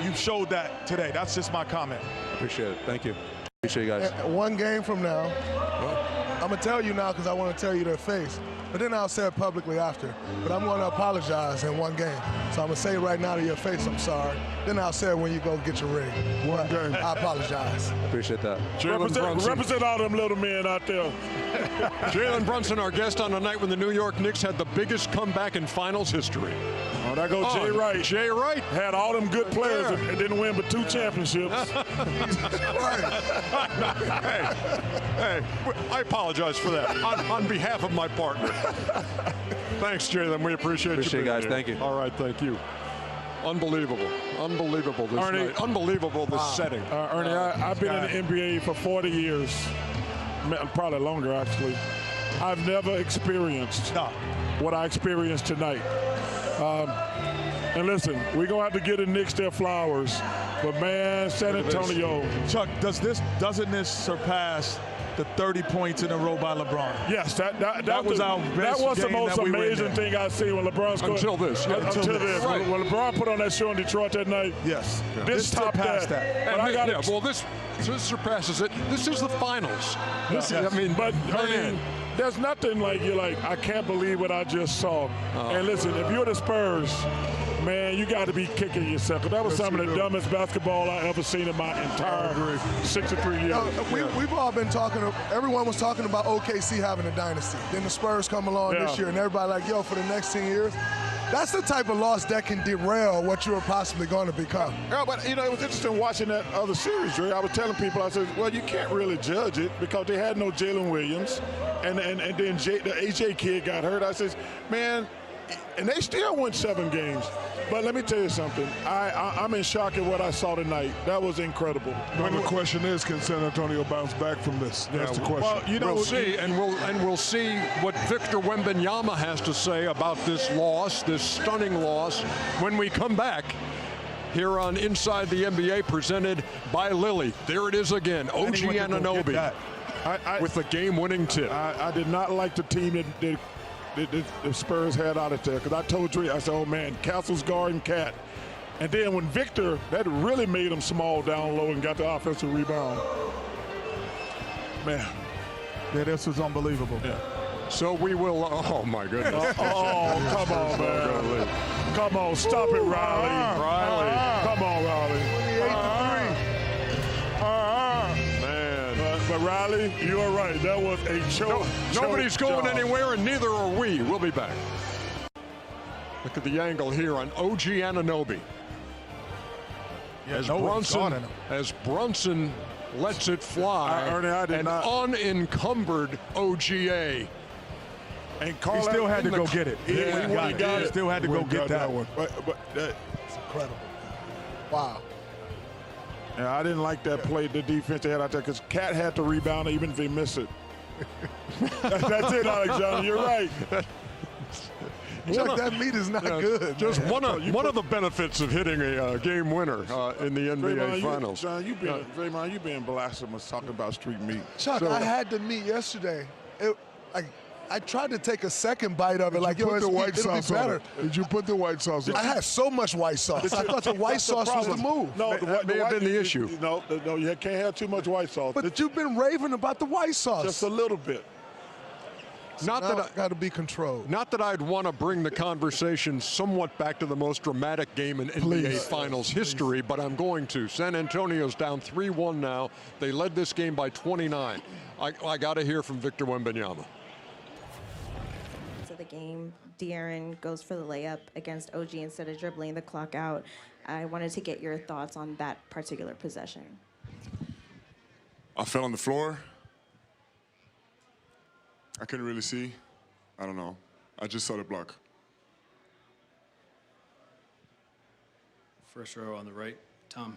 you showed that today. That's just my comment. Appreciate it. Thank you. Appreciate you guys. One game from now, I'm going to tell you now because I want to tell you their face. But then I'll say it publicly after. But I'm going to apologize in one game. So I'm going to say it right now to your face, I'm sorry. Then I'll say it when you go get your ring. One game. I apologize. Appreciate that. Represent all them little men out there. Jalen Brunson, our guest on the night when the New York Knicks had the biggest comeback in finals history. Oh, there goes Jay Wright. Jay Wright. Had all them good players and didn't win but 2 championships. Hey, I apologize for that on behalf of my partner. Thanks, Jalen. We appreciate you guys. Here. Thank you. All right, thank you. Unbelievable this Ernie, night. Unbelievable this setting. Ernie, I've been in the NBA for 40 years, probably longer actually. I've never experienced what I experienced tonight. And listen, we're going to have to give the Knicks their flowers. But, man, San Antonio. Chuck, doesn't this surpass the 30 points in a row by LeBron? Yes, that was our best that was the game most that we amazing thing I've seen when LeBron scored. Until this. Yeah. Until this. Right. When LeBron put on that show in Detroit that night. Yes. This topped that. And But I got well, this surpasses it. This is the finals. There's nothing like you're like, I can't believe what I just saw. And listen, if you're the Spurs, man, you got to be kicking yourself. That was some of the dumbest basketball I ever seen in my entire 63 years. We've all been talking, everyone was talking about OKC having a dynasty. Then the Spurs come along this year, and everybody like, yo, for the next 10 years, that's the type of loss that can derail what you were possibly going to become. Yeah, but, it was interesting watching that other series, Dre. I was telling people, I said, well, you can't really judge it because they had no Jalen Williams, and then the AJ kid got hurt. I said, man, and they still won 7 games. But let me tell you something. I'm in shock at what I saw tonight. That was incredible. Well, the question is, can San Antonio bounce back from this? That's the question. Well, we'll see, and we'll see what Victor Wembanyama has to say about this loss, this stunning loss, when we come back here on Inside the NBA, presented by Lilly. There it is again, OG Anunoby with the game-winning tip. I did not like the team that the Spurs had out of there, because I told Dre, I said, oh man, Castle's guarding Cat. And then when Victor, that really made him small down low and got the offensive rebound. Man. Yeah, this was unbelievable. Yeah. So we will, oh my goodness. Come on, man. Come on, stop it, Riley. Come on, Riley. But Riley, you are right. That was a choke. Nobody's going anywhere, and neither are we. We'll be back. Look at the angle here on OG Anunoby. As Brunson lets it fly, an unencumbered OGA. And Carl still had to go get it. He still had to go get that one. It's incredible. Wow. Yeah, I didn't like that play, the defense they had out there, because Cat had to rebound even if he missed it. That's it, Alexander. You're right. Chuck, that meat is not good. Just one of the benefits of hitting a game winner in the NBA Finals. Draymond, you being blasphemous talking about street meat. Chuck, I had the meat yesterday. I tried to take a second bite of it. Did you put the white sauce on it? Did you put the white sauce on it? I had so much white sauce. I thought the white sauce was the move. No, that may have been the issue. No, you can't have too much white sauce. But you've been raving about the white sauce. Just a little bit. Not that I got to be controlled. Not that I'd want to bring the conversation somewhat back to the most dramatic game in NBA Finals history, but I'm going to. San Antonio's down 3-1 now. They led this game by 29. I got to hear from Victor Wembanyama. The game, De'Aaron goes for the layup against OG instead of dribbling the clock out. I wanted to get your thoughts on that particular possession. I fell on the floor. I couldn't really see. I don't know. I just saw the block. First row on the right, Tom.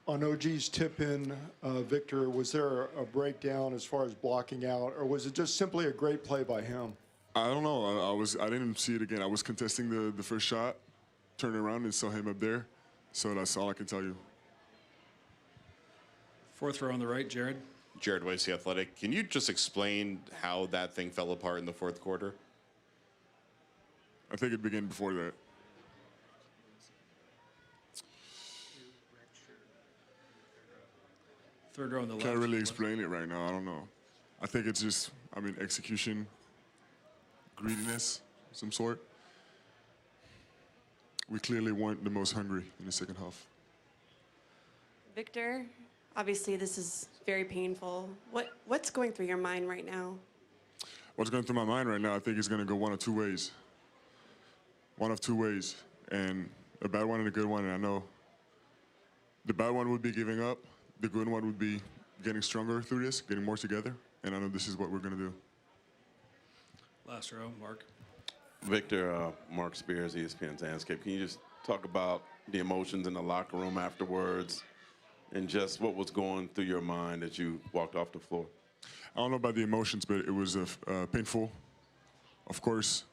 On OG's tip-in, Victor, was there a breakdown as far as blocking out, or was it just simply a great play by him? I don't know. I didn't see it again. I was contesting the first shot, turned around and saw him up there. So that's all I can tell you. Fourth row on the right, Jared. Jared Weiss, The Athletic. Can you just explain how that thing fell apart in the fourth quarter? I think it began before that. Third row on the left. Can't really explain it right now. I don't know. I think it's just, execution, greediness, of some sort. We clearly weren't the most hungry in the second half. Victor, obviously this is very painful. What's going through your mind right now? What's going through my mind right now, I think it's going to go one of two ways. One of two ways. And a bad one and a good one. And I know the bad one would be giving up. The good one would be getting stronger through this, getting more together. And I know this is what we're going to do. Last row, Mark. Victor, Mark Spears, ESPN's Landscape. Can you just talk about the emotions in the locker room afterwards and just what was going through your mind as you walked off the floor? I don't know about the emotions, but it was painful, of course.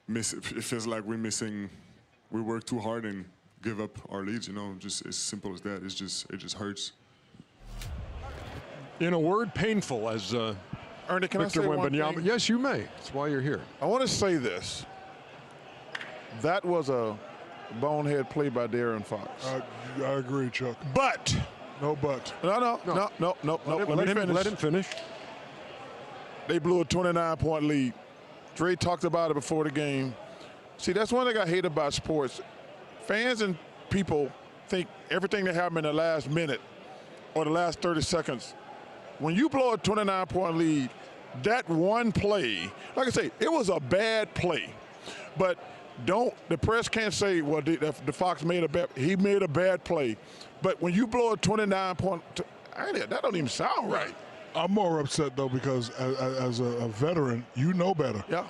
It feels like we work too hard and give up our leads, you know, just as simple as that. It just hurts. In a word, painful, as Ernie, can Victor I say one Wembanyama. thing? Yes, you may. That's why you're here. I want to say this. That was a bonehead play by De'Aaron Fox. I agree, Chuck. But. No but. No. Let him finish. They blew a 29-point lead. Dre talked about it before the game. See, that's one thing I hate about sports. Fans and people think everything that happened in the last minute or the last 30 seconds. When you blow a 29-point lead, that one play, like I say, it was a bad play. But the press can't say, well, the Fox made he made a bad play. But when you blow a 29-point, that don't even sound right. I'm more upset, though, because as a veteran, you know better. Yeah.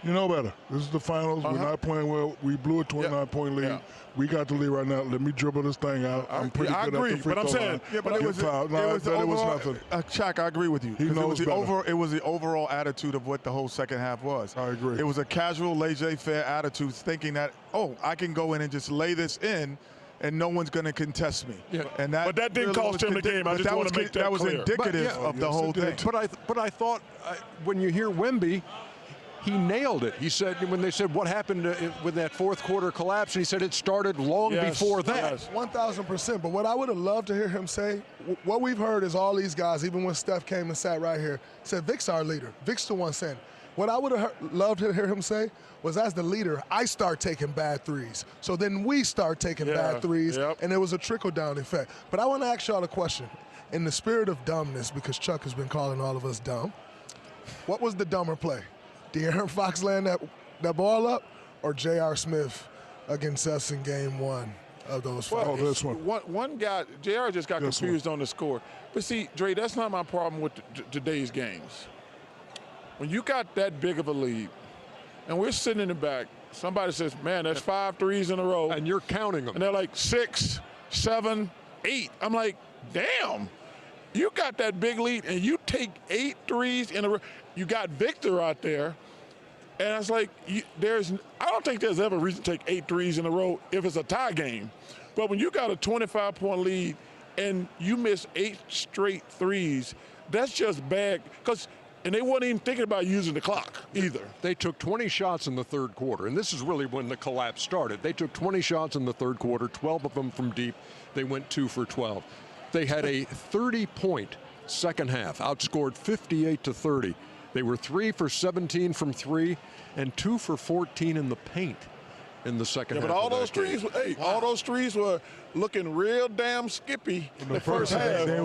You know better. This is the finals. We're not playing well. We blew a 29-point lead. Yeah. We got the lead right now. Let me dribble this thing out. I'm pretty good agree, at the free but I'm throw saying, line. Yeah, but it was nothing. Chuck, I agree with you. He knows better. It was the overall attitude of what the whole second half was. I agree. It was a casual, laissez-faire attitude, thinking that, oh, I can go in and just lay this in, and no one's going to contest me. Yeah. And But that didn't cost him the game. I just want to make that That was clear. indicative of the whole thing. But I thought when you hear Wemby, he nailed it. He said, when they said what happened with that fourth quarter collapse, and he said it started long before that. Yes. 1,000%. But what I would have loved to hear him say, what we've heard is all these guys, even when Steph came and sat right here, said Vic's our leader. Vic's the one saying. What I would have loved to hear him say was, as the leader, I start taking bad threes. So then we start taking bad threes, and there was a trickle-down effect. But I want to ask y'all a question. In the spirit of dumbness, because Chuck has been calling all of us dumb, what was the dumber play? De'Aaron Fox laying that ball up, or J.R. Smith against us in game one of those finals? This one. One guy, J.R. just got confused on the score. But see, Dre, that's not my problem with today's games. When you got that big of a lead, and we're sitting in the back, somebody says, man, that's 5 threes in a row. And you're counting them. And they're like 6, 7, 8. I'm like, damn. You got that big lead, and you take 8 threes in a row. You got Victor out there, and I was like, I don't think there's ever a reason to take 8 threes in a row if it's a tie game. But when you got a 25-point lead and you miss 8 straight threes, that's just bad. And they weren't even thinking about using the clock either. They took 20 shots in the third quarter, and this is really when the collapse started. They took 20 shots in the third quarter, 12 of them from deep. They went 2 for 12. They had a 30-point second half, outscored 58-30. They were 3 for 17 from 3 and 2 for 14 in the paint in the second half. But all those threes were looking real damn skippy in the first half. They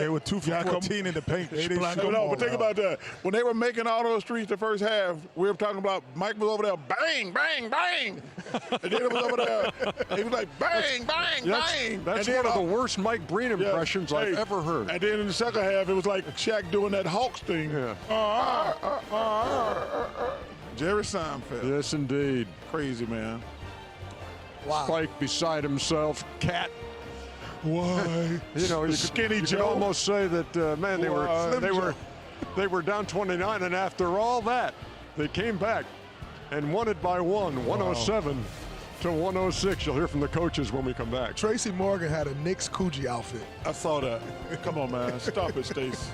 were 2 for 14 in the paint. They didn't shoot them all but think out. about that. When they were making all those threes the first half, we were talking about Mike was over there, bang, bang, bang. And then it was over there, he was like, bang, bang, bang. That's one of the worst Mike Breen impressions I've ever heard. And then in the second half, it was like Shaq doing that Hawks thing. Jerry Seinfeld. Yes, indeed. Crazy, man. Wow. Spike beside himself, Cat. Why? You know, Skinny you Joe. could almost say that, man, they were down 29, and after all that, they came back and won it by 107 to 106. You'll hear from the coaches when we come back. Tracy Morgan had a Knicks Coogee outfit. I saw that. Come on, man. Stop it, Stace.